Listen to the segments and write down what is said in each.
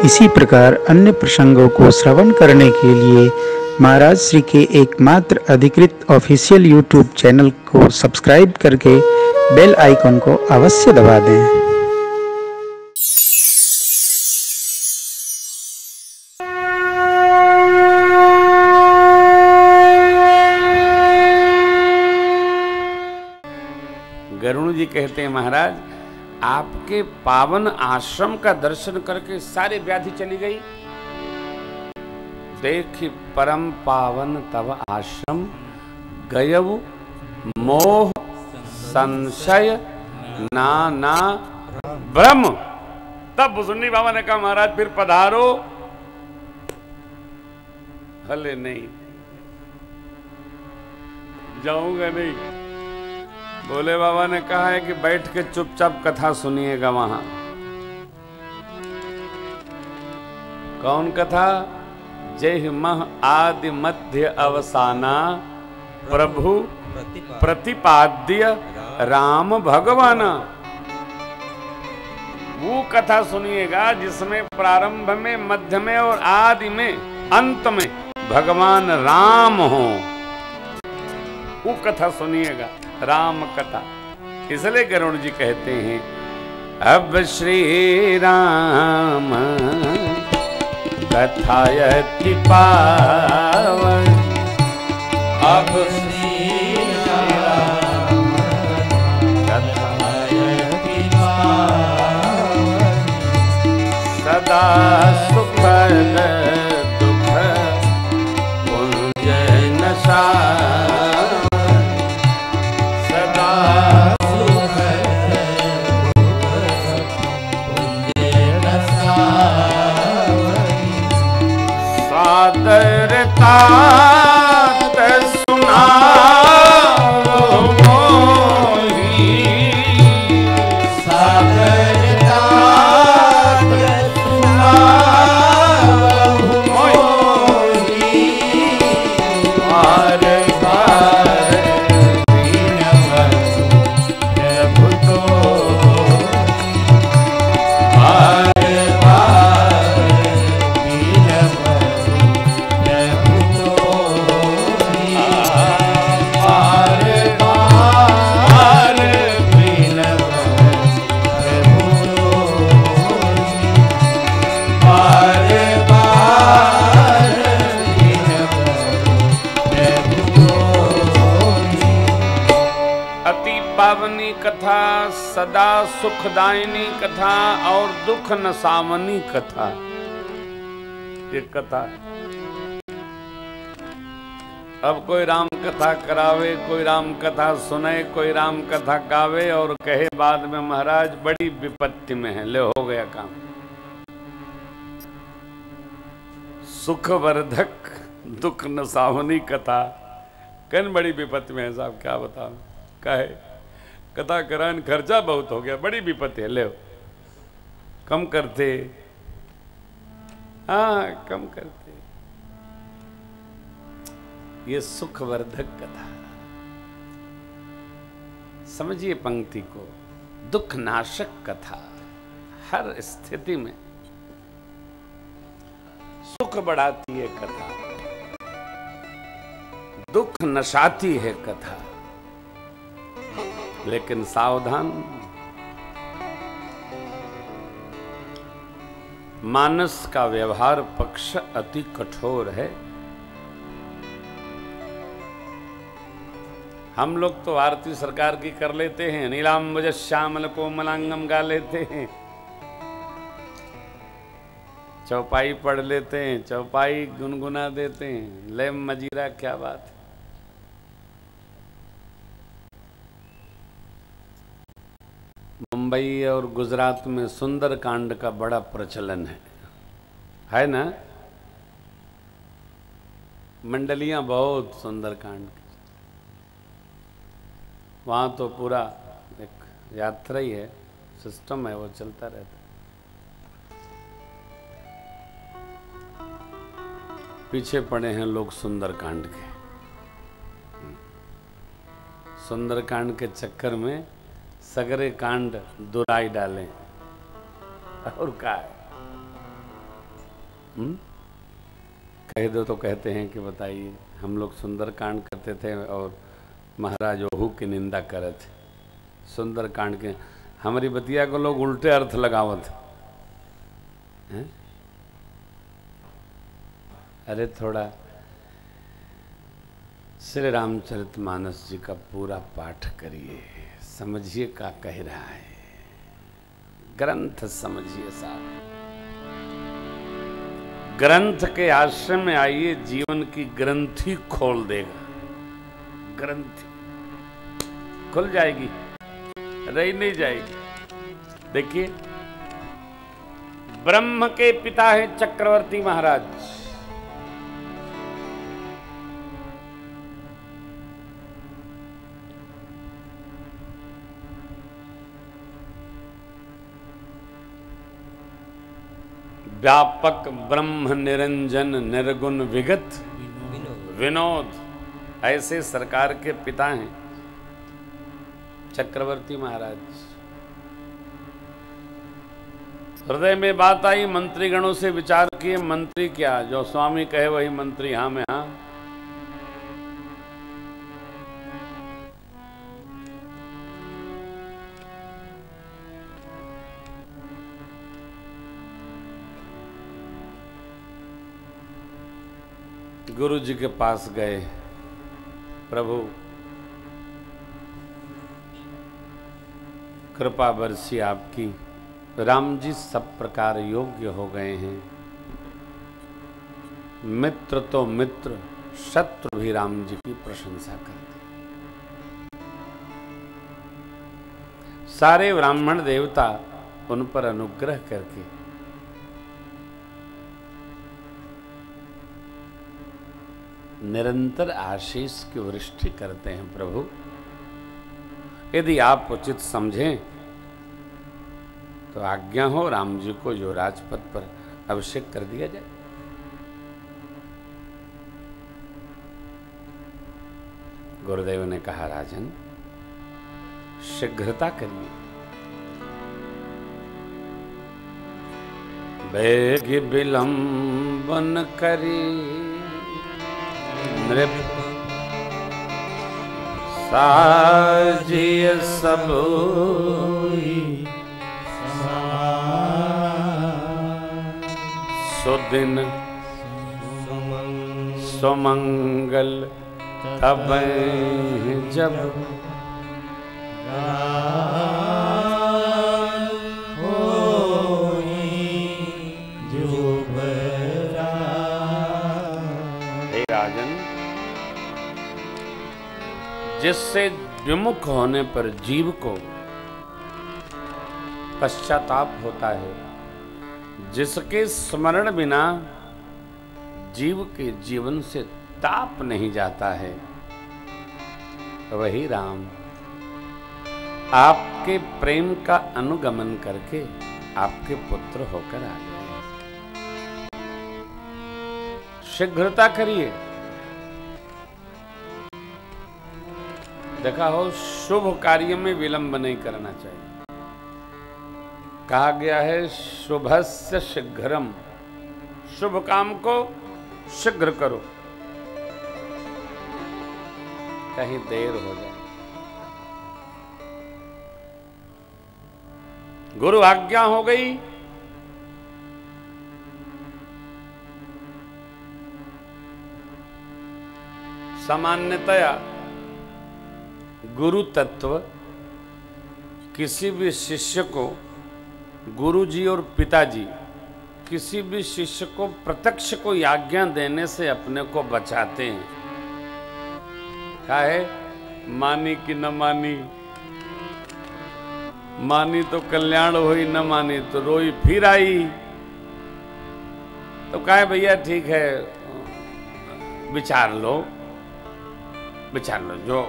इसी प्रकार अन्य प्रसंगों को श्रवण करने के लिए महाराज श्री के एकमात्र अधिकृत ऑफिशियल यूट्यूब चैनल को सब्सक्राइब करके बेल आइकन को अवश्य दबा दें। गरुड़ जी कहते हैं महाराज, आपके पावन आश्रम का दर्शन करके सारी व्याधि चली गई। देखि परम पावन तव आश्रम, गयऊ मोह संशय नाना ब्रह्म। तब भुसुंडी बाबा ने कहा महाराज फिर पधारो। हले नहीं जाऊंगा नहीं। भोले बाबा ने कहा है कि बैठ के चुपचाप कथा सुनिएगा वहां। कौन कथा? जय मह आदि मध्य अवसाना प्रभु प्रतिपाद्य राम भगवान। वो कथा सुनिएगा जिसमें प्रारंभ में, मध्य में और आदि में, अंत में भगवान राम हो। वो कथा सुनिएगा, राम कथा। इसलिए गरुड़ जी कहते हैं, अब श्री राम कथायति पावन। अब श्री राम कथायति पावन। सदा सुखद दुख पुंज नशा। सादरता सुना मोही। सादरता सुना मोही। बार बार विनम्र प्रभु तो। पावनी कथा, सदा सुखदायिनी कथा और दुख नसावनी कथा। ये कथा अब कोई राम कथा करावे, कोई राम कथा सुने, कोई राम कथा गावे और कहे बाद में महाराज बड़ी विपत्ति में है। ले हो गया काम। सुखवर्धक दुख नसावनी कथा कन बड़ी विपत्ति में है साहब, क्या बताओ। कहे कथा करान खर्चा बहुत हो गया, बड़ी विपत्ति है। ले कम करते, हाँ कम करते। ये सुखवर्धक कथा समझिए पंक्ति को। दुख नाशक कथा, हर स्थिति में सुख बढ़ाती है कथा, दुख नशाती है कथा। लेकिन सावधान, मानस का व्यवहार पक्ष अति कठोर है। हम लोग तो आरती सरकार की कर लेते हैं, नीलांबुज श्यामल कोमलांगम गा लेते हैं, चौपाई पढ़ लेते हैं, चौपाई गुनगुना देते हैं, ले मजीरा क्या बात है। मुंबई और गुजरात में सुंदरकांड का बड़ा प्रचलन है ना। मंडलियां बहुत सुंदरकांड की, वहाँ तो पूरा एक यात्रा ही है, सिस्टम है, वो चलता रहता है। पीछे पड़े हैं लोग सुंदरकांड के। सुंदरकांड के चक्कर में सगरे कांड दुराई डालें और क्या है। कह दो तो कहते हैं कि बताइए, हम लोग सुंदरकांड करते थे और महाराज ओहू की निंदा करे थे। सुंदरकांड के हमारी बतिया को लोग उल्टे अर्थ लगावत हैं। अरे थोड़ा श्री रामचरितमानस जी का पूरा पाठ करिए, समझिए क्या कह रहा है, ग्रंथ समझिए साहब। ग्रंथ के आश्रम में आइए, जीवन की ग्रंथि खोल देगा, ग्रंथि खुल जाएगी, रही नहीं जाएगी। देखिए, ब्रह्म के पिता है चक्रवर्ती महाराज। व्यापक ब्रह्म निरंजन निर्गुण विगत विनोद, ऐसे सरकार के पिता हैं चक्रवर्ती महाराज। हृदय में बात आई, मंत्रीगणों से विचार किए, मंत्री क्या, जो स्वामी कहे वही मंत्री, हाँ में हाँ। गुरु जी के पास गए, प्रभु कृपा बरसी आपकी, राम जी सब प्रकार योग्य हो गए हैं। मित्र तो मित्र, शत्रु भी राम जी की प्रशंसा करते। सारे ब्राह्मण देवता उन पर अनुग्रह करके निरंतर आशीष की वृष्टि करते हैं। प्रभु यदि आप उचित समझें तो आज्ञा हो, राम जी को जो राजपथ पर अभिषेक कर दिया जाए। गुरुदेव ने कहा, राजन शीघ्रता करिए, बेग विलंबन करी नृप साजिय सब सुदिन सुमंगल तब जब जिससे विमुख होने पर जीव को पश्चाताप होता है, जिसके स्मरण बिना जीव के जीवन से ताप नहीं जाता है, वही राम आपके प्रेम का अनुगमन करके आपके पुत्र होकर आ गए। शीघ्रता करिए। देखा हो, शुभ कार्य में विलंब नहीं करना चाहिए। कहा गया है, शुभस्य शीघ्रम, शुभ काम को शीघ्र करो, कहीं देर हो जाए। गुरु आज्ञा हो गई, सामान्यतया गुरु तत्व किसी भी शिष्य को, गुरु जी और पिताजी किसी भी शिष्य को प्रत्यक्ष कोई आज्ञा देने से अपने को बचाते हैं। काहे? मानी कि न मानी, मानी तो कल्याण हुई, न मानी तो रोई फिर आई। तो काहे भैया ठीक है, विचार लो, विचार लो, जो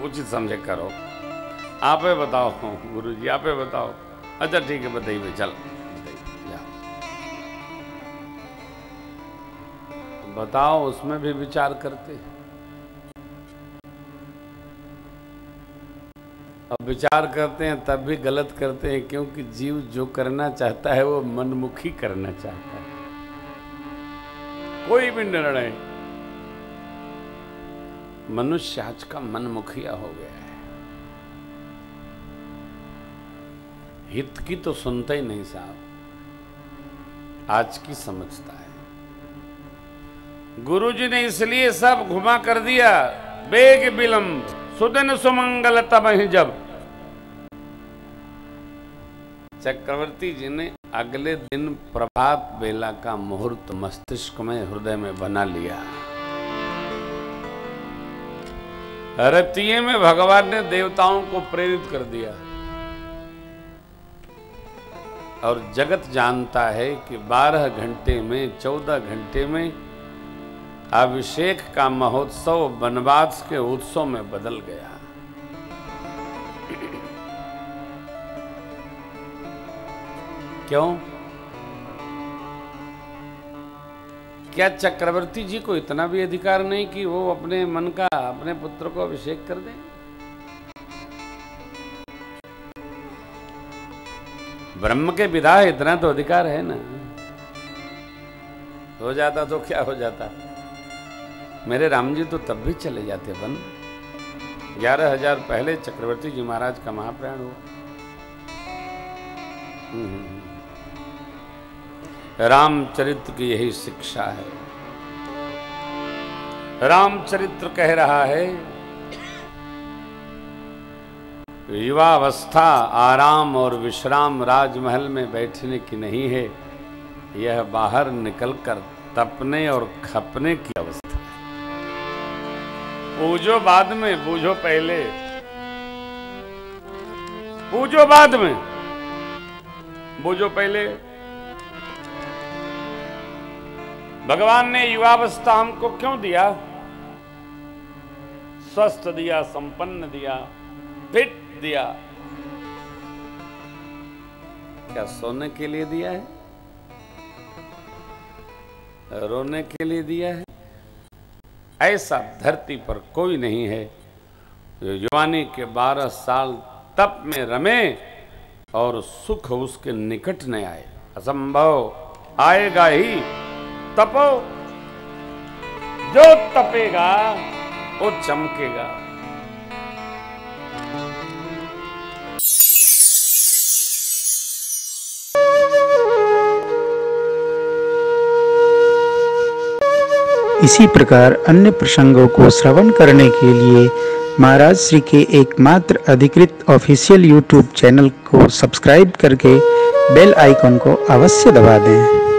उचित समझे करो। आप ही बताओ गुरु जी, आप ही बताओ। अच्छा ठीक है, बताइए, चल बताओ। उसमें भी विचार करते। अब विचार करते हैं तब भी गलत करते हैं, क्योंकि जीव जो करना चाहता है वो मनमुखी करना चाहता है। कोई भी निर्णय। मनुष्य आज का मनमुखिया हो गया है, हित की तो सुनता ही नहीं साहब, आज की समझता है। गुरुजी ने इसलिए सब घुमा कर दिया, बेग विलंब सुदिन सुमंगल तब ही जब। चक्रवर्ती जी ने अगले दिन प्रभात बेला का मुहूर्त मस्तिष्क में, हृदय में बना लिया। रतिये में भगवान ने देवताओं को प्रेरित कर दिया और जगत जानता है कि 12 घंटे में, 14 घंटे में अभिषेक का महोत्सव वनवास के उत्सव में बदल गया। क्यों? क्या चक्रवर्ती जी को इतना भी अधिकार नहीं कि वो अपने मन का, अपने पुत्र को अभिषेक कर दें? ब्रह्म के विधा इतना तो अधिकार है ना। हो जाता तो क्या हो जाता, मेरे राम जी तो तब भी चले जाते वन। 11,000 पहले चक्रवर्ती जी महाराज का महाप्रयाण हुआ। रामचरित्र की यही शिक्षा है। रामचरित्र कह रहा है, युवावस्था आराम और विश्राम राजमहल में बैठने की नहीं है, यह बाहर निकलकर तपने और खपने की अवस्था है। पूजो बाद में, बूझो पहले। पूजो बाद में, बूझो पहले। भगवान ने युवावस्था हमको क्यों दिया? स्वस्थ दिया, संपन्न दिया, फिट दिया। क्या सोने के लिए दिया है? रोने के लिए दिया है? ऐसा धरती पर कोई नहीं है जो जवानी के 12 साल तप में रमे और सुख उसके निकट न आए। असंभव, आएगा ही। तपो, जो तपेगा वो चमकेगा। इसी प्रकार अन्य प्रसंगों को श्रवण करने के लिए महाराज श्री के एकमात्र अधिकृत ऑफिशियल यूट्यूब चैनल को सब्सक्राइब करके बेल आइकन को अवश्य दबा दें।